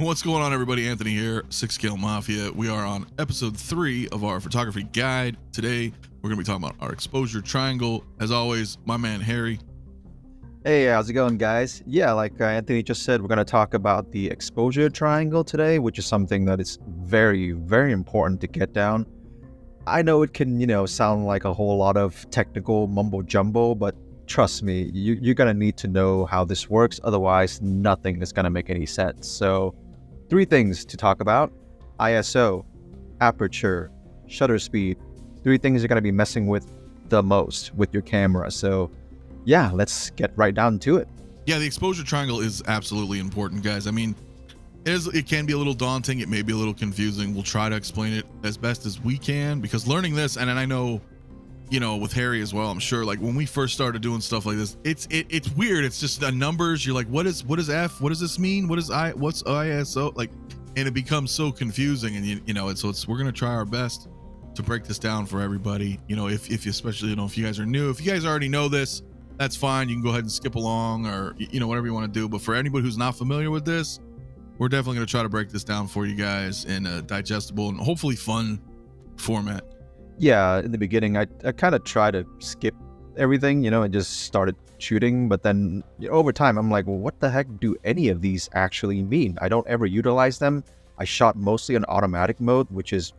What's going on, everybody? Anthony here, 6Scale Mafia. We are on episode 3 of our photography guide. Today, we're going to be talking about our exposure triangle. As always, my man Harry. Hey, how's it going, guys? Yeah, like Anthony just said, we're going to talk about the exposure triangle today, which is something that is very, very important to get down. I know it can, sound like a whole lot of technical mumbo jumbo, but trust me, you're going to need to know how this works. Otherwise, nothing is going to make any sense. So 3 things to talk about: ISO, aperture, shutter speed. 3 things you're going to be messing with the most with your camera. So yeah, let's get right down to it. Yeah, the exposure triangle is absolutely important, guys. I mean, it can be a little daunting. It may be a little confusing. We'll try to explain it as best as we can, because learning this, and I know, with Harry as well, I'm sure, like when we first started doing stuff like this, it's weird. It's just the numbers. You're like, what is F? What does this mean? What's ISO? Like, and it becomes so confusing. And we're gonna try our best to break this down for everybody. If especially if you guys are new, if you guys already know this, that's fine. You can go ahead and skip along, or whatever you want to do. But for anybody who's not familiar with this, we're definitely gonna try to break this down for you guys in a digestible and hopefully fun format. Yeah, in the beginning, I kind of tried to skip everything, and just started shooting. But then over time, I'm like, well, what the heck do any of these actually mean? I don't ever utilize them. I shot mostly in automatic mode, which is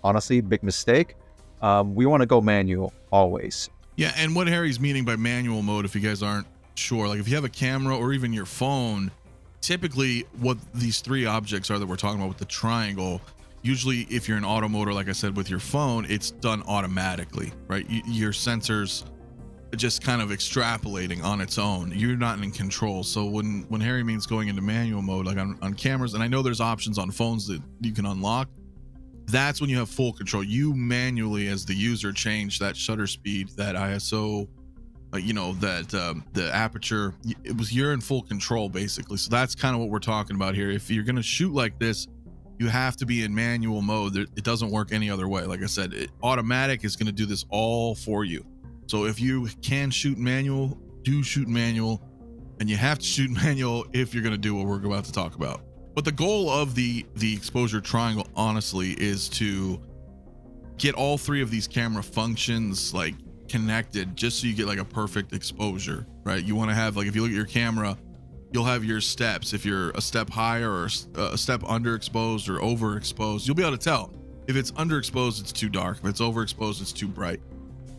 honestly a big mistake. We want to go manual always. Yeah, and what Harry's meaning by manual mode, if you guys aren't sure, like if you have a camera or even your phone, typically what these 3 objects are that we're talking about with the triangle, usually if you're in auto mode, or like I said with your phone, it's done automatically, right? Your sensors just kind of extrapolating on its own. You're not in control. So when Harry means going into manual mode, like on cameras, and I know there's options on phones that you can unlock, that's when you have full control. You manually, as the user, change that shutter speed, that ISO, the aperture. You're in full control basically. So that's kind of what we're talking about here. If you're going to shoot like this, you have to be in manual mode. It doesn't work any other way. Like I said, automatic is going to do this all for you. So if you can shoot manual, do shoot manual, and you have to shoot manual if you're going to do what we're about to talk about. But the goal of the exposure triangle, honestly, is to get all 3 of these camera functions like connected, just so you get like a perfect exposure, right? You want to have, like, if you look at your camera, you'll have your steps. If you're a step higher or a step underexposed or overexposed, you'll be able to tell. If it's underexposed, it's too dark. If it's overexposed, it's too bright.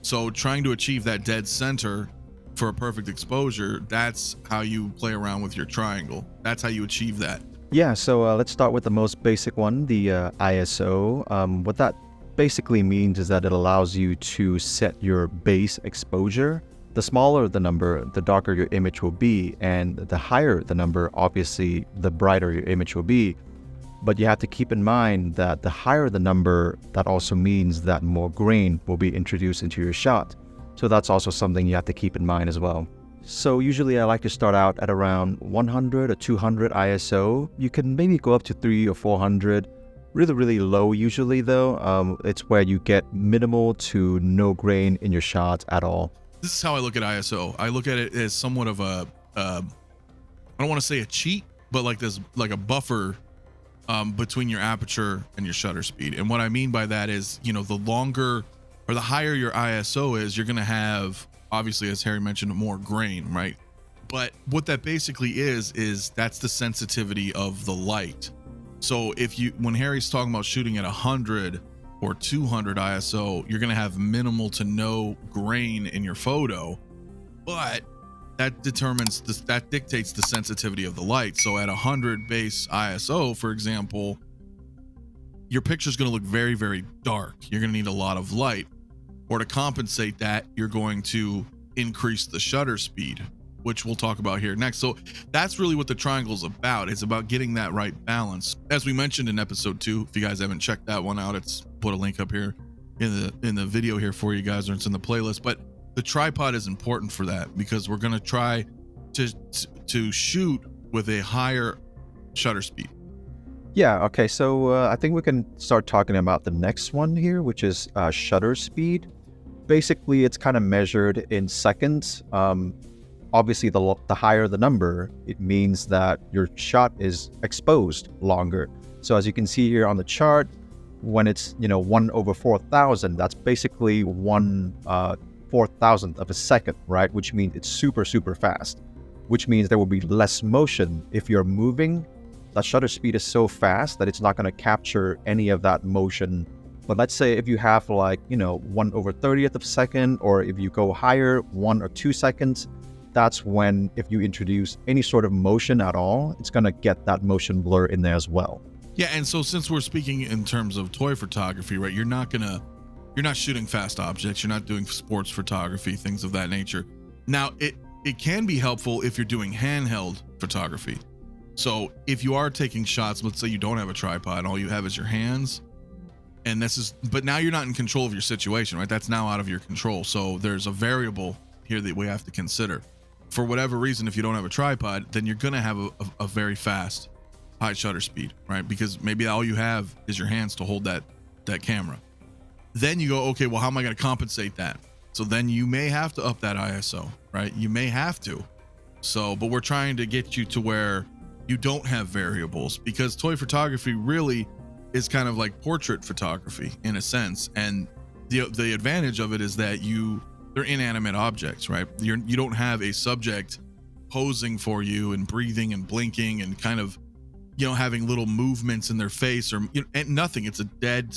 So trying to achieve that dead center for a perfect exposure, that's how you play around with your triangle. That's how you achieve that. Yeah, so let's start with the most basic one, the ISO. What that basically means is that it allows you to set your base exposure. The smaller the number, the darker your image will be, and the higher the number, obviously, the brighter your image will be. But you have to keep in mind that the higher the number, that also means that more grain will be introduced into your shot. So that's also something you have to keep in mind as well. So usually I like to start out at around 100 or 200 ISO. You can maybe go up to 300 or 400. Really, really low usually though. It's where you get minimal to no grain in your shots at all. This is how I look at ISO. I look at it as somewhat of a, I don't want to say a cheat, but like a buffer between your aperture and your shutter speed. And what I mean by that is, the longer or the higher your ISO is, you're going to have, obviously, as Harry mentioned, more grain, right? But what that basically is that's the sensitivity of the light. So when Harry's talking about shooting at 100 or 200 ISO, you're going to have minimal to no grain in your photo, but that dictates the sensitivity of the light. So at 100 base ISO, for example, your picture is going to look very, very dark. You're going to need a lot of light, or to compensate that, you're going to increase the shutter speed, which we'll talk about here next. So that's really what the triangle is about. It's about getting that right balance. As we mentioned in episode 2, if you guys haven't checked that one out, it's put a link up here in the video here for you guys, or it's in the playlist. But the tripod is important for that, because we're going to try to shoot with a higher shutter speed. Yeah, okay, so I think we can start talking about the next one here, which is shutter speed. Basically, it's kind of measured in seconds. obviously the higher the number, it means that your shot is exposed longer. So as you can see here on the chart, when it's 1/4000, that's basically 1/4000th of a second, right? Which means it's super fast, which means there will be less motion. If you're moving, that shutter speed is so fast that it's not going to capture any of that motion. But let's say if you have like 1/30th of a second, or if you go higher, 1 or 2 seconds, that's when, if you introduce any sort of motion at all, it's going to get that motion blur in there as well. Yeah, and so since we're speaking in terms of toy photography, right, you're not shooting fast objects, you're not doing sports photography, things of that nature. Now, it can be helpful if you're doing handheld photography. So if you are taking shots, let's say you don't have a tripod, all you have is your hands, and but now you're not in control of your situation, right? That's now out of your control. So there's a variable here that we have to consider. For whatever reason, if you don't have a tripod, then you're gonna have a very fast, high shutter speed, right? Because maybe all you have is your hands to hold that camera. Then you go, okay, well, how am I gonna compensate that? So then you may have to up that ISO, right? You may have to. So, but we're trying to get you to where you don't have variables, because toy photography really is kind of like portrait photography in a sense. And the advantage of it is that they're inanimate objects, right? You don't have a subject posing for you and breathing and blinking and kind of, having little movements in their face or and nothing. It's dead.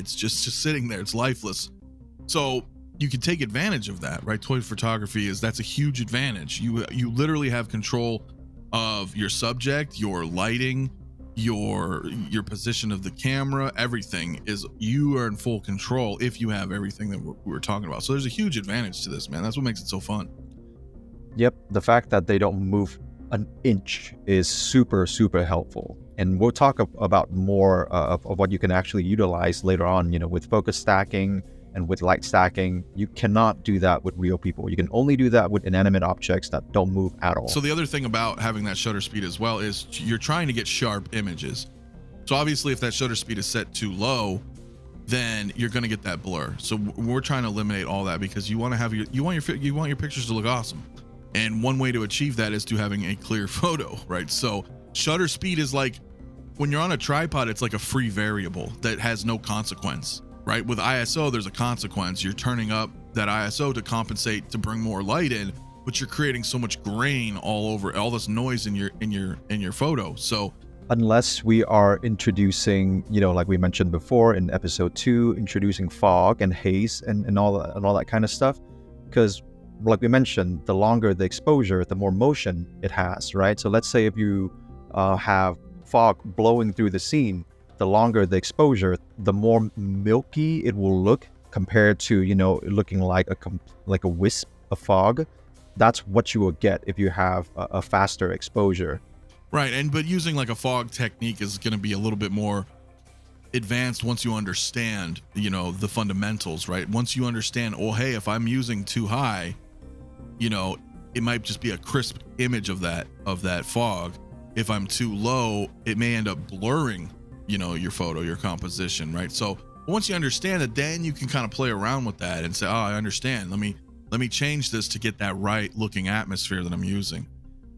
It's just sitting there. It's lifeless. So you can take advantage of that, right? Toy photography that's a huge advantage. You literally have control of your subject, your lighting, your position of the camera. Everything you are in full control if you have everything that we're talking about. So there's a huge advantage to this, man. That's what makes it so fun. Yep, the fact that they don't move an inch is super helpful, and we'll talk about more of what you can actually utilize later on. With focus stacking and with light stacking, you cannot do that with real people. You can only do that with inanimate objects that don't move at all. So the other thing about having that shutter speed as well is you're trying to get sharp images. So obviously if that shutter speed is set too low, then you're going to get that blur. So we're trying to eliminate all that, because you want your pictures to look awesome. And one way to achieve that is to having a clear photo, right? So shutter speed is like, when you're on a tripod, it's like a free variable that has no consequence. Right? With ISO, there's a consequence. You're turning up that ISO to compensate, to bring more light in, but you're creating so much grain all over, all this noise in your photo. So unless we are introducing, like we mentioned before in episode 2, introducing fog and haze and all that kind of stuff, because like we mentioned, the longer the exposure, the more motion it has, right? So let's say if you have fog blowing through the scene, the longer the exposure, the more milky it will look compared to, looking like a wisp of fog. That's what you will get if you have a faster exposure. Right, but using like a fog technique is going to be a little bit more advanced once you understand, the fundamentals, right? Once you understand, oh, hey, if I'm using too high, it might just be a crisp image of that fog. If I'm too low, it may end up blurring your photo, your composition, right? So once you understand it, then you can kind of play around with that and say, oh, I understand. Let me change this to get that right looking atmosphere that I'm using.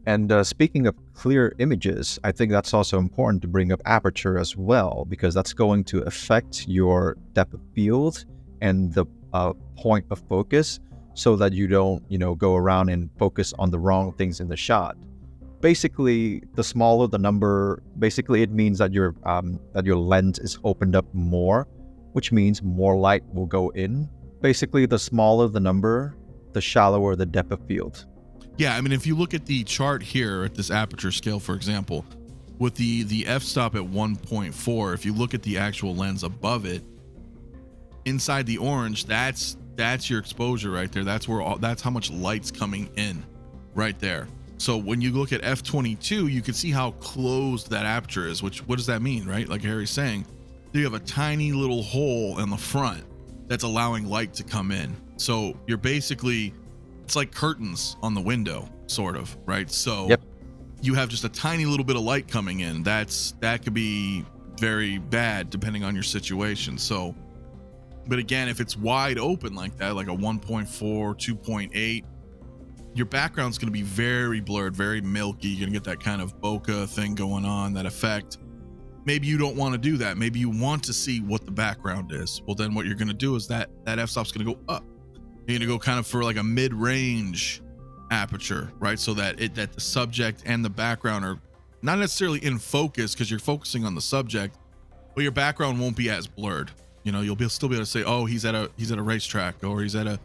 And speaking of clear images, I think that's also important to bring up aperture as well, because that's going to affect your depth of field and the point of focus, so that you don't, go around and focus on the wrong things in the shot. Basically, the smaller the number, basically it means that your lens is opened up more, which means more light will go in. Basically, the smaller the number, the shallower the depth of field. Yeah, I mean, if you look at the chart here at this aperture scale, for example, with the f-stop at 1.4, if you look at the actual lens above it, inside the orange, that's your exposure right there. That's how much light's coming in right there. So when you look at f22, you can see how closed that aperture is, what does that mean, right? Like Harry's saying, you have a tiny little hole in the front that's allowing light to come in. So you're basically, it's like curtains on the window, sort of, right? So yep. You have just a tiny little bit of light coming in. That could be very bad depending on your situation. So, but again, if it's wide open like that, like a 1.4, 2.8, your background's going to be very blurred, very milky. You're going to get that kind of bokeh thing going on, that effect. Maybe you don't want to do that. Maybe you want to see what the background is. Well, then what you're going to do is that f-stop's going to go up. You're going to go kind of for like a mid-range aperture, right? So that the subject and the background are not necessarily in focus because you're focusing on the subject, but your background won't be as blurred. You know, you'll still be able to say, oh, he's at a racetrack, or he's at a,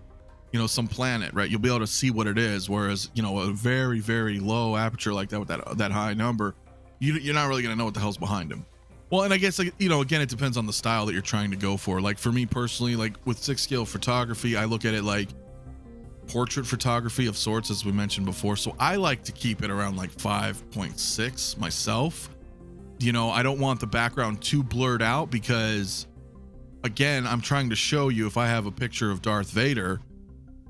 you know, some planet, right? You'll be able to see what it is. Whereas, you know, a very, very low aperture like that with that high number, you're not really going to know what the hell's behind him. Well, and I guess, like, you know, again, it depends on the style that you're trying to go for. Like for me personally, like with 6-scale photography, I look at it like portrait photography of sorts, as we mentioned before. So I like to keep it around like 5.6 myself. You know, I don't want the background too blurred out because, again, I'm trying to show you, if I have a picture of Darth Vader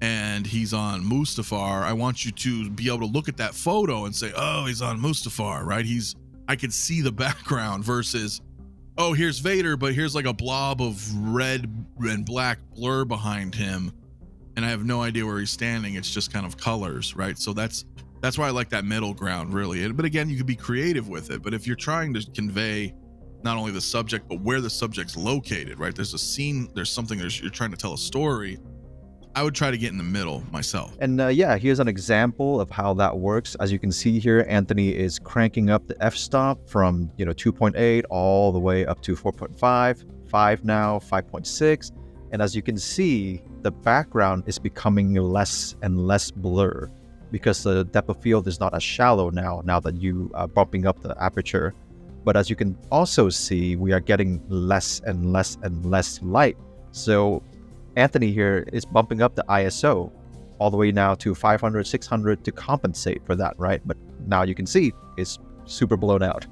and he's on Mustafar, I want you to be able to look at that photo and say, oh, he's on Mustafar, right? I can see the background versus, oh, here's Vader, but here's like a blob of red and black blur behind him, and I have no idea where he's standing. It's just kind of colors, right? So that's why I like that middle ground, really. But again, you could be creative with it. But if you're trying to convey not only the subject, but where the subject's located, right? There's a scene, there's something, you're trying to tell a story. I would try to get in the middle myself. And yeah, here's an example of how that works. As you can see here, Anthony is cranking up the f-stop from 2.8 all the way up to 4.5, 5 now, 5.6. And as you can see, the background is becoming less and less blur because the depth of field is not as shallow now that you are bumping up the aperture. But as you can also see, we are getting less and less and less light. So Anthony here is bumping up the ISO all the way now to 500, 600 to compensate for that, right? But now you can see it's super blown out.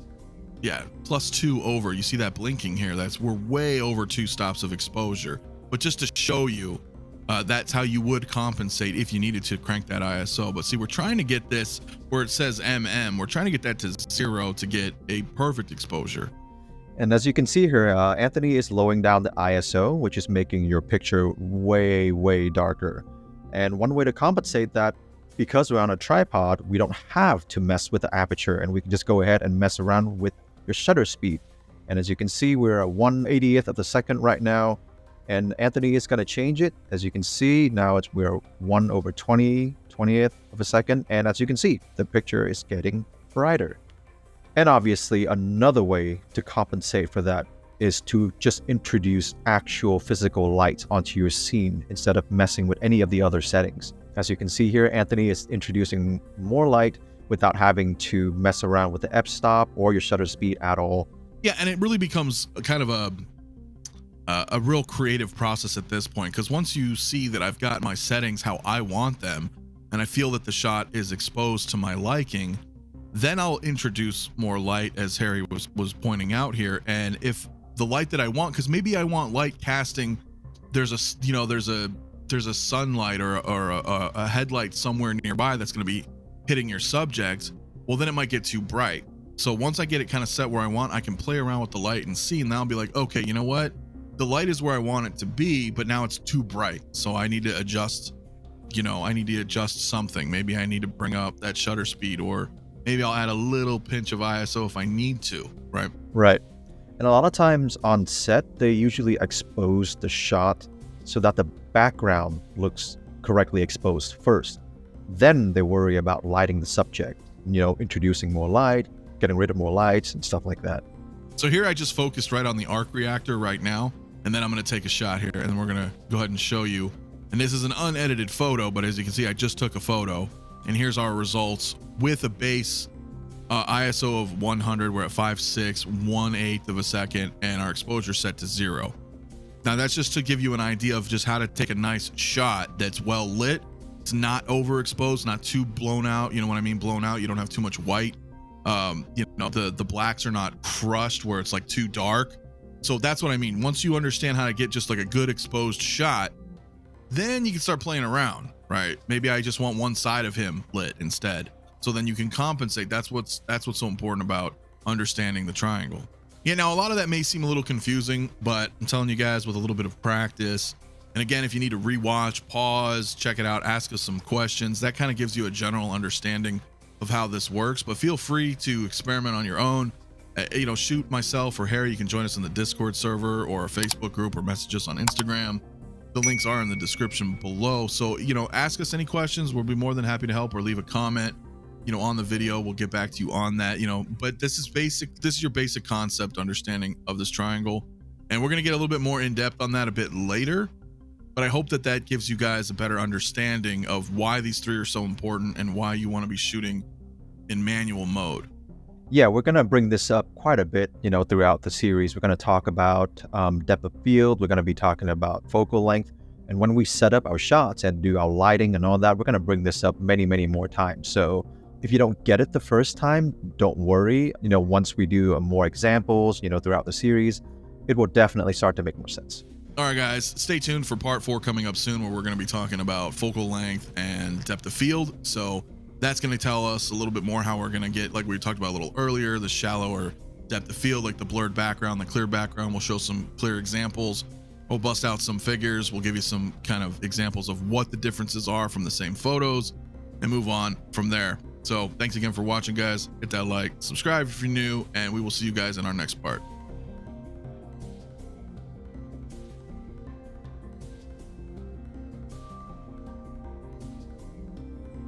Yeah, +2 over. You see that blinking here? We're way over 2 stops of exposure. But just to show you, that's how you would compensate if you needed to crank that ISO. But see, we're trying to get this where it says we're trying to get that to 0 to get a perfect exposure. And as you can see here, Anthony is lowering down the ISO, which is making your picture way, way darker. And one way to compensate that, because we're on a tripod, we don't have to mess with the aperture, and we can just go ahead and mess around with your shutter speed. And as you can see, we're at 1/80th of a second right now, and Anthony is going to change it. As you can see, now we're 1/20th of a second, and as you can see, the picture is getting brighter. And obviously, another way to compensate for that is to just introduce actual physical light onto your scene instead of messing with any of the other settings. As you can see here, Anthony is introducing more light without having to mess around with the f-stop or your shutter speed at all. Yeah, and it really becomes kind of a real creative process at this point, because once you see that I've got my settings how I want them, and I feel that the shot is exposed to my liking, then I'll introduce more light, as Harry was pointing out here. And if the light that I want, because maybe I want light casting, there's a sunlight or a headlight somewhere nearby that's going to be hitting your subject, well, then it might get too bright. So once I get it kind of set where I want, I can play around with the light and see, and now I'll be like, okay, you know what, the light is where I want it to be, but now it's too bright, so I need to adjust something. Maybe I need to bring up that shutter speed, or maybe I'll add a little pinch of ISO if I need to, right? Right. And a lot of times on set, they usually expose the shot so that the background looks correctly exposed first. Then they worry about lighting the subject, introducing more light, getting rid of more lights and stuff like that. So here I just focused right on the arc reactor right now, and then I'm going to take a shot here, and then we're going to go ahead and show you. And this is an unedited photo, but as you can see, I just took a photo, and here's our results with a base ISO of 100. We're at 5.6, 1/8 of a second, and our exposure set to 0. Now that's just to give you an idea of just how to take a nice shot that's well lit. It's not overexposed, not too blown out. You know what I mean? Blown out. You don't have too much white. The blacks are not crushed where it's like too dark. So that's what I mean. Once you understand how to get just like a good exposed shot, then you can start playing around, right? Maybe I just want one side of him lit instead. So then you can compensate. That's what's so important about understanding the triangle. Yeah, now a lot of that may seem a little confusing, but I'm telling you guys, with a little bit of practice, And again, if you need to rewatch, pause, check it out, ask us some questions, that kind of gives you a general understanding of how this works. But feel free to experiment on your own. Shoot myself or Harry. You can join us in the Discord server or a Facebook group or message us on Instagram. The links are in the description below. So, ask us any questions. We'll be more than happy to help, or leave a comment, on the video. We'll get back to you on that, but this is basic. This is your basic concept understanding of this triangle. And we're going to get a little bit more in depth on that a bit later. But I hope that gives you guys a better understanding of why these three are so important and why you want to be shooting in manual mode. Yeah, we're going to bring this up quite a bit, throughout the series. We're going to talk about depth of field. We're going to be talking about focal length. And when we set up our shots and do our lighting and all that, we're going to bring this up many, many more times. So if you don't get it the first time, don't worry. Once we do more examples, throughout the series, it will definitely start to make more sense. All right, guys, stay tuned for part 4 coming up soon, where we're going to be talking about focal length and depth of field. So that's going to tell us a little bit more how we're going to get, like we talked about a little earlier, the shallower depth of field, like the blurred background, the clear background. We'll show some clear examples. We'll bust out some figures. We'll give you some kind of examples of what the differences are from the same photos and move on from there. So thanks again for watching, guys. Hit that like, subscribe if you're new, and we will see you guys in our next part.